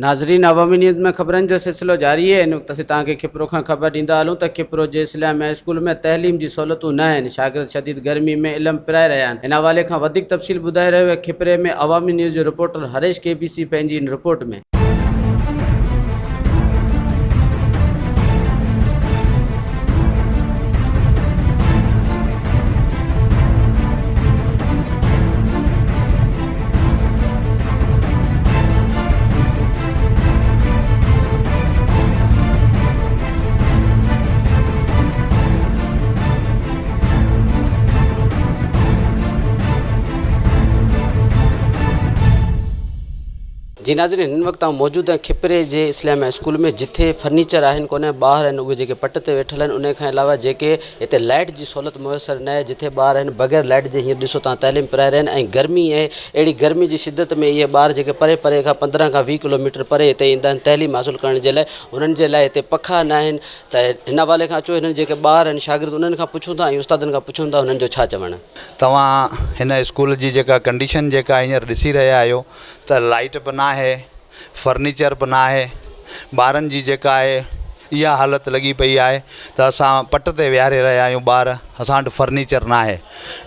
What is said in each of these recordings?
नाज़रीन अवामी न्यूज़ में खबरन जो सिलसिलो जारी है। इन वक्त असीं तव्हांखे खिपरो खां ख़बर ॾींदा हलूं त खिपरो जे इस्लामिया स्कूल में तहलीम जी सहूलतूं न आहिनि। शागिर्द शदीद गर्मी में इल्मु पिराए रहिया आहिनि। इन हवाले खां वधीक तफ़सील ॿुधाए रहियो आहे खिपरे में अवामी न्यूज़ जो रिपोर्टर हरेश KBC पंहिंजी इन रिपोर्ट में। जी नाज़रीन, इन वक्त मौजूद है खिपरे जे इस्लामिया स्कूल में, जिथे फर्नीचर आहिनि कोन, ॿार आहिनि उहे जेके पट ते वेठल आहिनि। उन खां अलावा जेके हिते लाइट जी सहूलियत मुयसरु न आहे, जिथे ॿार आहिनि बग़ैर लाइट जे हीअं ॾिसो तव्हां तइलीम पिराए रहिया आहिनि। ऐं गर्मी आहे, अहिड़ी गर्मी जी शिदत में इहे ॿार जेके परे परे खां 15 खां 20 किलोमीटर परे हिते ईंदा आहिनि तइलीम हासिलु करण जे लाइ। उन्हनि जे लाइ हिते पखा न आहिनि। त हिन हवाले खां अचो, हिननि जेके ॿार आहिनि शागिर्द उन्हनि खां पुछूं था ऐं उस्तादनि खां पुछूं था उन्हनि जो छा चवणु। तव्हां हिन स्कूल जी जेका कंडीशन जेका हींअर ॾिसी रहिया आहियो त लाइट बि न आहे, फर्नीचर बि न आहे, ॿारनि जी जेका आहे इहा हालत लॻी पई आहे त असां पट ते विहारे रहिया आहियूं ॿार, असां वटि फर्नीचर न आहे।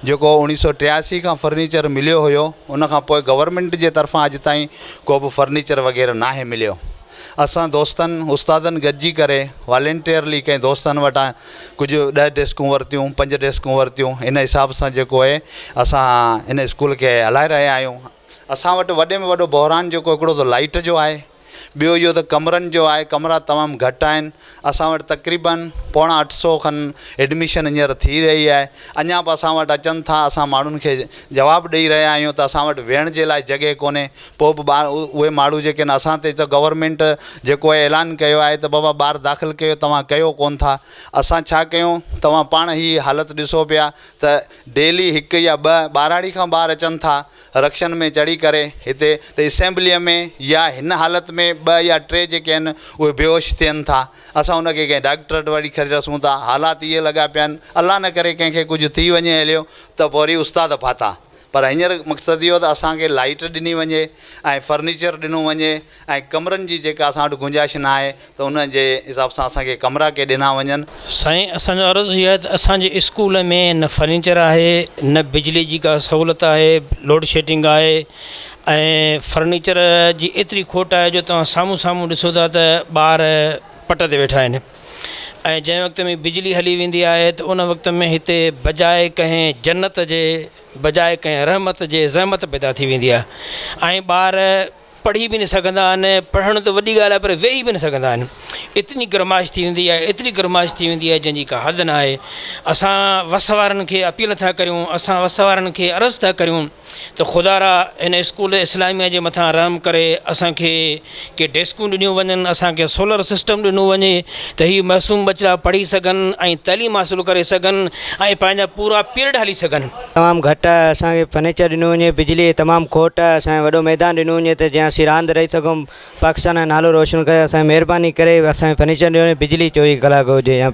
जेको 1983 खां फर्नीचर मिलियो हुयो, उन खां पोइ गवर्नमेंट जे तरफ़ां अॼु ताईं को बि फर्नीचर वग़ैरह न आहे मिलियो। असां दोस्तनि उस्तादनि गॾिजी करे वॉलेंटियरली कंहिं दोस्तनि वटां कुझु 10 डेस्कूं वरितियूं, 5 डेस्कूं वरितियूं। इन हिसाब सां जेको आहे असां इन स्कूल खे हलाए रहिया आहियूं। असां वटि वॾे में वॾो बहिरान जेको हिकिड़ो त लाइट जो आहे, ॿियो इहो त कमरनि जो आहे। कमरा तमामु घटि आहिनि। असां वटि तक़रीबन 850 खनि एडमिशन हींअर थी रही आहे। अञा बि असां वटि अचनि था। असां माण्हुनि खे जवाबु ॾेई रहिया आहियूं त असां वटि वेहण जे लाइ जॻह कोन्हे। पोइ बि ॿार उहे माण्हू जेके आहिनि, असां ते त गवर्नमेंट जेको आहे ऐलान कयो आहे त बाबा ॿार दाख़िल कयो, तव्हां कयो कोन था। असां छा कयूं? तव्हां पाण ई हालत ॾिसो पिया त डेली 1 या 2 ॿाराड़ी खां ॿार अचनि था रक्षन में चढ़ी करे हिते, त असेंबलीअ में या हिन हालत में 2 या 3 जेके आहिनि उहे बेहोश थियनि था। असां उनखे कंहिं डॉक्टर वटि वरी खणी रसूं था। हालात इहे लॻा पिया आहिनि, अलाह न करे कंहिंखे कुझु थी वञे हलियो त पोइ वरी उस्ताद फाथा। पर हींअर मक़सदु इहो त असांखे लाइट ॾिनी वञे ऐं फर्नीचर ॾिनो वञे ऐं कमरनि जी जेका असां वटि गुंजाइश न आहे त उन जे हिसाब सां असांखे कमरा के ॾिना वञनि। साईं, असांजो अर्ज़ु इहा आहे त असांजे स्कूल में न फर्नीचर आहे, न बिजली जी का सहूलियत आहे, लोड शेडिंग आहे ऐं फर्नीचर जी एतिरी खोट आहे जो तव्हां साम्हूं ॾिसो था त ॿार पट ते वेठा आहिनि। ऐं जंहिं वक़्त में बिजली हली वेंदी आहे त उन वक़्त में हिते बजाए कंहिं जन्नत जे, बजाए कंहिं रहमत जे ज़हमत पैदा थी वेंदी आहे। ऐं ॿार पढ़ी बि न सघंदा आहिनि। पढ़णु त वॾी ॻाल्हि आहे, पर वेही बि न सघंदा आहिनि। एतिरी गरमाइश थी वेंदी आहे, एतिरी गरमाइश थी वेंदी आहे जंहिंजी का हद न आहे। असां वस वारनि खे अपील था करियूं, असां वस वारनि खे अर्ज़ु था करियूं त ख़ुदारा हिन स्कूल इस्लामिया जे मथां रहम करे असांखे के डेस्कूं ॾिनियूं वञनि, असांखे सोलर सिस्टम ॾिनो वञे त हीअ मासूम बच्चा पढ़ी सघनि ऐं तइलीम हासिलु करे सघनि ऐं पंहिंजा पूरा पीरियड हली सघनि। तमामु घटि आहे, असांखे फर्नीचर ॾिनो वञे, बिजली तमामु खोट आहे, असांखे वॾो मैदान ॾिनो वञे त जंहिं असीं रांदि रही सघूं, पाकिस्तान जो नालो रोशन करे। असांखे महिरबानी करे असांखे फर्नीचर ॾिनो वञे, बिजली 24 कलाक हुजे या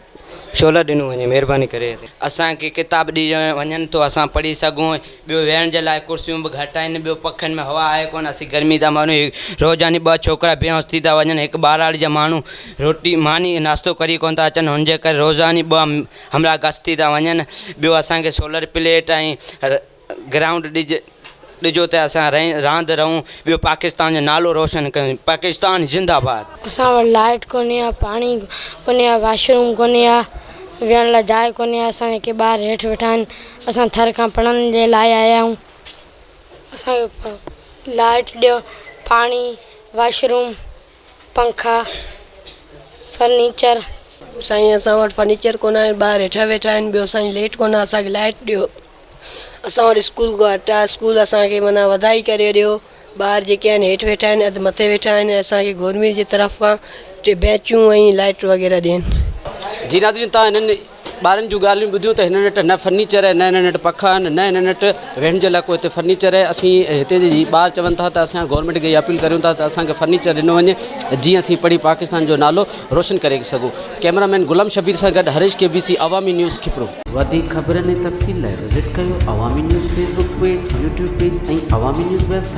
सोलर ॾिनो वञे, महिरबानी करे। असांखे किताब ॾिनो वञनि तो असां पढ़ी सघूं। ॿियो वेहण जे लाइ कुर्सियूं बि घटि आहिनि। ॿियो पखनि में हवा आहे कोन। असीं गर्मी था माण्हू रोज़ानी 2 छोकिरा बेहोश थी था वञनि। 1 ॿाराड़ी जा माण्हू रोटी मानी नाश्तो करी कोन था अचनि। हुनजे करे रोज़ानी 2 हमला गस्त थी था वञनि। ॿियो असांखे सोलर प्लेट ऐं ग्राउंड ॾिजो त असां रांदि रहूं। ॿियो पाकिस्तान जो नालो रोशन कयूं। पाकिस्तान ज़िंदाबाद। असां वटि लाइट कोन्हे आहे, पाणी कोन्हे आहे, वॉशरूम कोन्हे आहे, विहण लाइ जाइ कोन्हे आहे। असां जेके ॿार हेठि वेठा आहिनि, असां थर खां पढ़ण जे लाइ आया आहियूं। असांखे लाइट ॾियो, पाणी, वॉशरूम, पंखा, फर्नीचर। साईं, असां वटि फर्नीचर कोन आहे, ॿार हेठा वेठा आहिनि। ॿियो असांजी लेट कोन आहे, असांखे लाइट ॾियो। असां वटि स्कूल घटि आहे, स्कूल असांखे माना वधाई करे ॾियो। ॿार जेके आहिनि हेठि वेठा आहिनि, अधु मथे वेठा आहिनि। असांखे गवर्नमेंट जी तरफ़ां 2 बेंचूं ऐं लाइट वग़ैरह ॾियनि। जी नाज़रीन, तव्हां हिननि ॿारनि जूं ॻाल्हियूं ॿुधियूं त हिन वटि न फर्नीचर आहे, न हिन वटि पखा आहिनि, न हिन वटि वेहण जे लाइ को हिते फर्नीचर आहे। असीं हिते जी ॿार चवनि था त असां गवर्नमेंट खे इहा अपील करियूं था त असांखे फर्नीचर ॾिनो वञे जीअं असीं पढ़ी पाकिस्तान जो नालो रोशन करे सघूं। कैमरामैन गुलाम शबीर सां गॾु हरेश KBC अवामी न्यूज़ खिपरो। वधीक ख़बरनि ऐं तफ़सील लाइ विज़िट कयो अवामी news Facebook page, YouTube page ऐं अवामी न्यूज़ वेबसाइट।